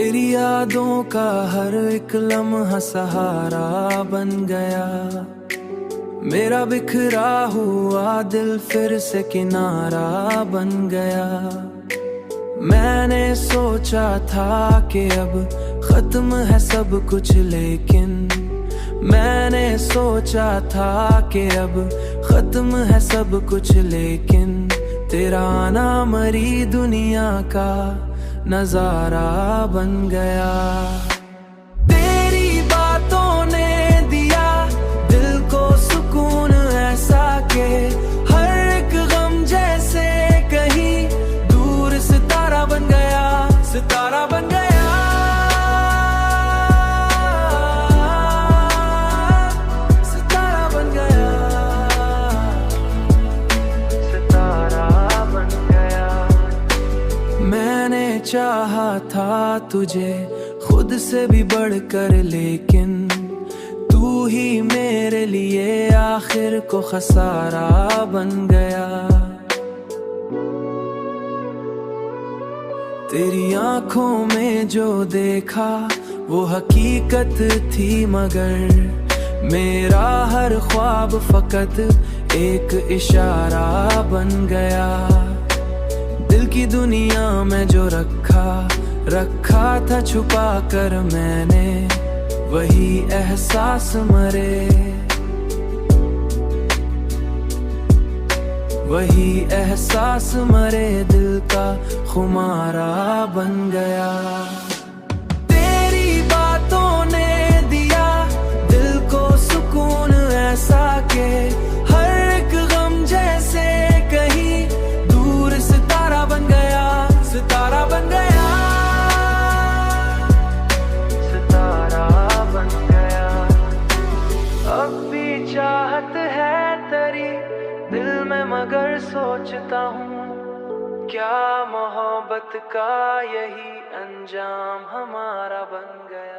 तेरी यादों का हर एक लम्हा सहारा बन गया। मेरा बिखरा हुआ दिल फिर से किनारा बन गया। मैंने सोचा था कि अब खत्म है सब कुछ, लेकिन मैंने सोचा था कि अब खत्म है सब कुछ, लेकिन तेरा आना मरी दुनिया का नजारा बन गया। तेरी बातों ने दिया दिल को सुकून ऐसा के हर एक गम जैसे कहीं दूर सितारा बन गया, सितारा बन गया, सितारा बन गया, सितारा बन गया। मैंने चाहा था तुझे खुद से भी बढ़कर, लेकिन तू ही मेरे लिए आखिर को खसारा बन गया। तेरी आंखों में जो देखा वो हकीकत थी, मगर मेरा हर ख्वाब फकत एक इशारा बन गया। दिल की दुनिया में जो रखा था छुपा कर मैंने, वही एहसास मरे, वही एहसास मरे दिल का खुमारा बन गया। तेरी बातों ने दिया दिल को सुकून ऐसा के हर एक गम जैसे कहीं दूर सितारा बन गया, सितारा बन गया, सितारा बन गया। अब भी चाहत है तेरी दिल में, मगर सोचता हूँ क्या मोहब्बत का यही अंजाम हमारा बन गया।